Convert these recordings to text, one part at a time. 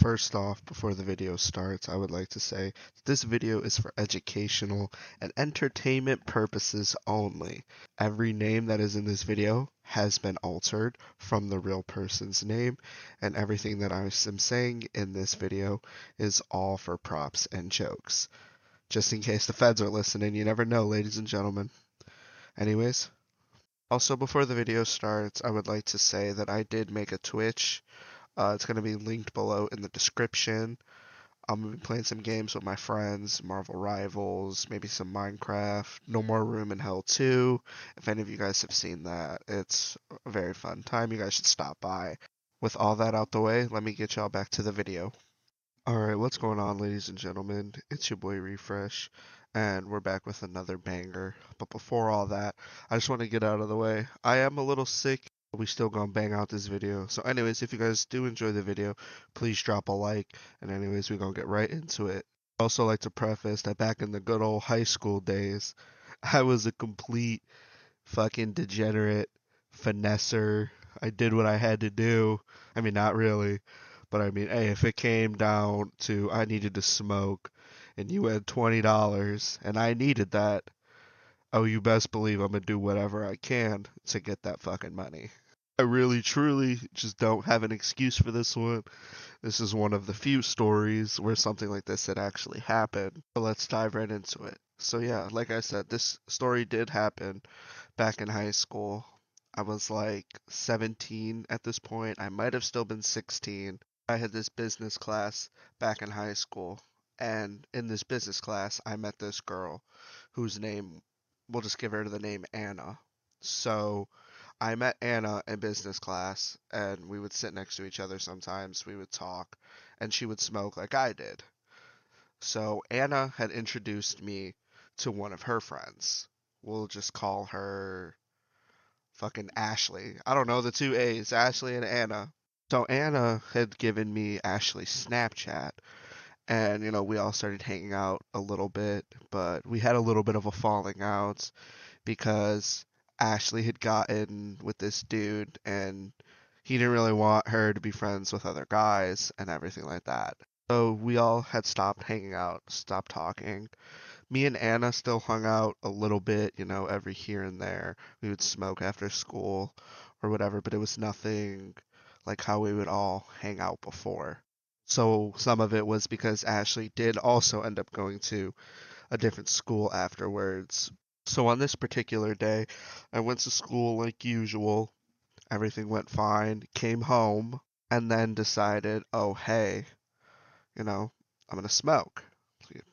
First off, before the video starts, I would like to say that this video is for educational and entertainment purposes only. Every name that is in this video has been altered from the real person's name, and everything that I am saying in this video is all for props and jokes. Just in case the feds are listening, you never know, ladies and gentlemen. Anyways, also before the video starts, I would like to say that I did make a Twitch. It's going to be linked below in the description. I'm going to be playing some games with my friends, Marvel Rivals, maybe some Minecraft, No More Room in Hell 2. If any of you guys have seen that, it's a very fun time. You guys should stop by. With all that out the way, let me get y'all back to the video. Alright, what's going on, ladies and gentlemen? It's your boy Refresh, and we're back with another banger. But before all that, I just want to get out of the way. I am a little sick, but we still gonna bang out this video. So anyways, if you guys do enjoy the video, please drop a like, and anyways, we're gonna get right into it. I'd also like to preface that back in the good old high school days, I was a complete fucking degenerate finesser. I did what I had to do. I mean, not really. But I mean, hey, if it came down to I needed to smoke and you had $20 and I needed that, oh, you best believe I'm gonna do whatever I can to get that fucking money. I really, truly just don't have an excuse for this one. This is one of the few stories where something like this had actually happened. But let's dive right into it. So yeah, like I said, this story did happen back in high school. I was like 17 at this point. I might have still been 16. I had this business class back in high school. And in this business class, I met this girl whose name, we'll just give her the name Anna. So I met Anna in business class, and we would sit next to each other sometimes. We would talk, and she would smoke like I did. So Anna had introduced me to one of her friends. We'll just call her fucking Ashley. I don't know the two A's, Ashley and Anna. So Anna had given me Ashley's Snapchat, and we all started hanging out a little bit, but we had a little bit of a falling out because Ashley had gotten with this dude and he didn't really want her to be friends with other guys and everything like that. So we all had stopped hanging out, stopped talking. Me and Anna still hung out a little bit, every here and there. We would smoke after school or whatever, but it was nothing like how we would all hang out before. So some of it was because Ashley did also end up going to a different school afterwards. So on this particular day, I went to school like usual. Everything went fine. Came home and then decided, oh, hey, I'm going to smoke.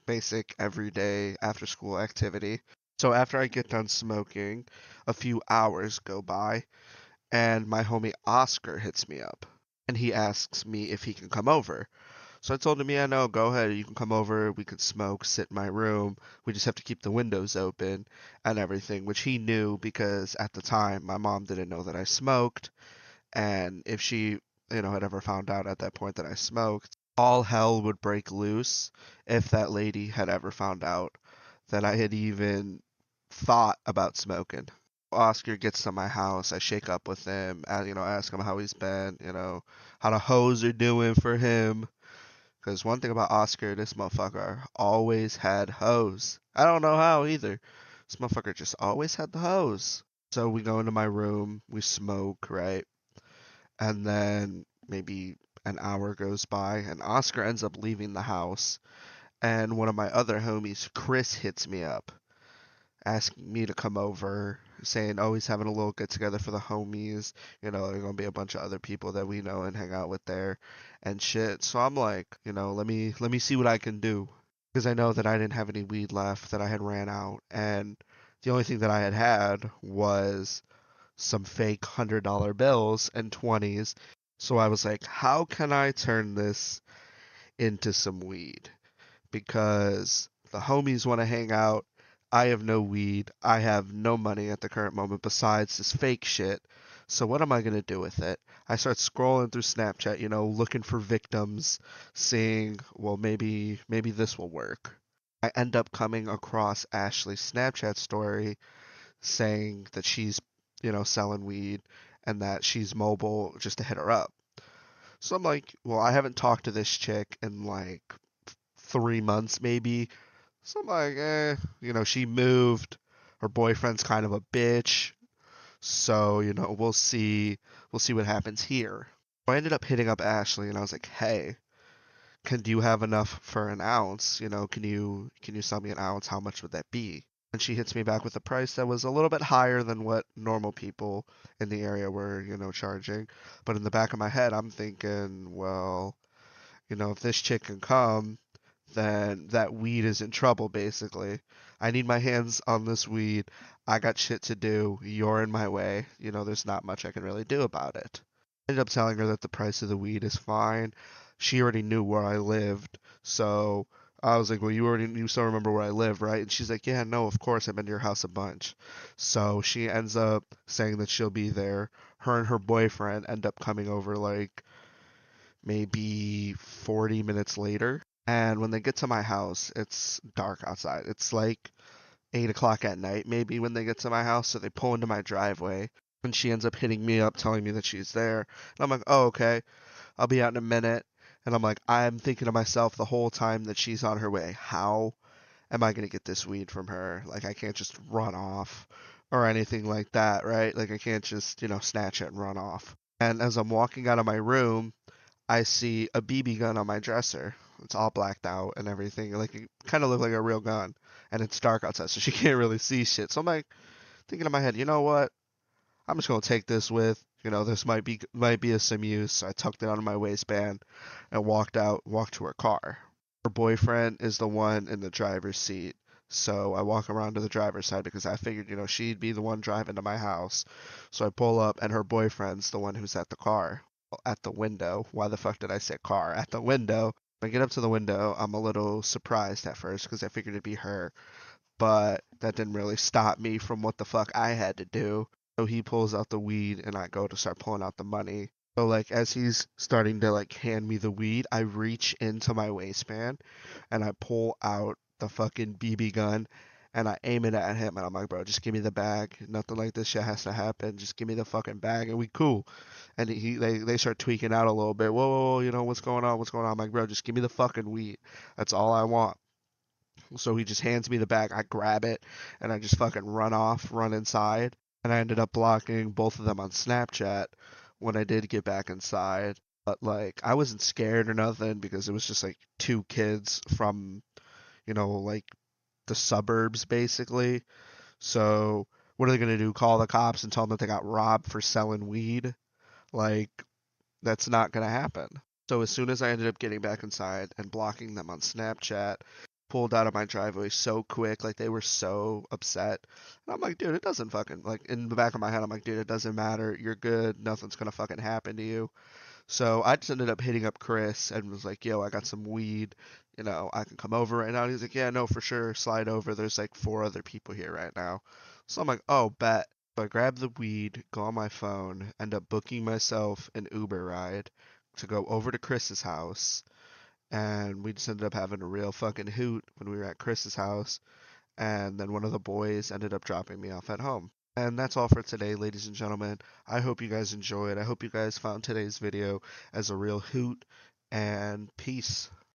Basic everyday after school activity. So after I get done smoking, a few hours go by and my homie Oscar hits me up and he asks me if he can come over. So I told him, yeah, no, go ahead. You can come over. We could smoke, sit in my room. We just have to keep the windows open and everything, which he knew because at the time my mom didn't know that I smoked. And if she, had ever found out at that point that I smoked, all hell would break loose if that lady had ever found out that I had even thought about smoking. Oscar gets to my house. I shake up with him, ask him how he's been, how the hoes are doing for him. Because one thing about Oscar, this motherfucker always had hoes. I don't know how either. This motherfucker just always had the hoes. So we go into my room, we smoke, right? And then maybe an hour goes by, and Oscar ends up leaving the house. And one of my other homies, Chris, hits me up, asking me to come over, saying, oh, he's having a little get together for the homies. There's gonna be a bunch of other people that we know and hang out with there and shit. So I'm like, let me see what I can do. Because I know that I didn't have any weed left, that I had ran out, and the only thing that I had was some fake $100 bills and 20s. So I was like, how can I turn this into some weed? Because the homies want to hang out. I have no weed. I have no money at the current moment besides this fake shit. So what am I going to do with it? I start scrolling through Snapchat, looking for victims, seeing, well, maybe this will work. I end up coming across Ashley's Snapchat story saying that she's, selling weed and that she's mobile just to hit her up. So I'm like, well, I haven't talked to this chick in like 3 months maybe. So I'm like, she moved. Her boyfriend's kind of a bitch. So, we'll see what happens here. I ended up hitting up Ashley and I was like, hey, do you have enough for an ounce? Can you sell me an ounce? How much would that be? And she hits me back with a price that was a little bit higher than what normal people in the area were, charging. But in the back of my head, I'm thinking, well, if this chick can come, then that weed is in trouble, basically. I need my hands on this weed. I got shit to do. You're in my way. There's not much I can really do about it. I ended up telling her that the price of the weed is fine. She already knew where I lived, so I was like, "Well, you still remember where I live, right?" And she's like, "Yeah, no, of course, I've been to your house a bunch." So she ends up saying that she'll be there. Her and her boyfriend end up coming over like maybe 40 minutes later. And when they get to my house, it's dark outside. It's like 8 o'clock at night, maybe, when they get to my house. So they pull into my driveway, and she ends up hitting me up, telling me that she's there. And I'm like, oh, okay, I'll be out in a minute. And I'm thinking to myself the whole time that she's on her way, how am I going to get this weed from her? Like, I can't just run off or anything like that, right? Like, I can't just, snatch it and run off. And as I'm walking out of my room, I see a BB gun on my dresser. It's all blacked out and everything. Like it kind of looked like a real gun, and it's dark outside, so she can't really see shit. So I'm like thinking in my head, you know what? I'm just gonna take this with. This might be of some use. So I tucked it under my waistband and walked to her car. Her boyfriend is the one in the driver's seat. So I walk around to the driver's side because I figured, she'd be the one driving to my house. So I pull up and her boyfriend's the one who's at the car. At the window. Why the fuck did I say car? At the window. When I get up to the window, I'm a little surprised at first because I figured it'd be her, but that didn't really stop me from what the fuck I had to do. So he pulls out the weed and I go to start pulling out the money. So like as he's starting to like hand me the weed, I reach into my waistband and I pull out the fucking BB gun and I aim it at him and I'm like, bro, just give me the bag. Nothing like this shit has to happen. Just give me the fucking bag and we cool. And they start tweaking out a little bit. Whoa, whoa, whoa, what's going on? What's going on? I'm like, bro, just give me the fucking weed. That's all I want. So he just hands me the bag. I grab it and I just fucking run inside. And I ended up blocking both of them on Snapchat when I did get back inside. But like, I wasn't scared or nothing because it was just like two kids from, like the suburbs basically. So what are they gonna do? Call the cops and tell them that they got robbed for selling weed? Like, that's not gonna happen. So as soon as I ended up getting back inside and blocking them on Snapchat, pulled out of my driveway so quick, like they were so upset. And I'm like, dude, it doesn't fucking like in the back of my head, I'm like, dude, it doesn't matter. You're good. Nothing's gonna fucking happen to you. So I just ended up hitting up Chris and was like, yo, I got some weed. I can come over right now. And he's like, yeah, no, for sure. Slide over. There's like four other people here right now. So I'm like, oh, bet. So I grab the weed, go on my phone, end up booking myself an Uber ride to go over to Chris's house. And we just ended up having a real fucking hoot when we were at Chris's house. And then one of the boys ended up dropping me off at home. And that's all for today, ladies and gentlemen. I hope you guys enjoyed. I hope you guys found today's video as a real hoot. And peace.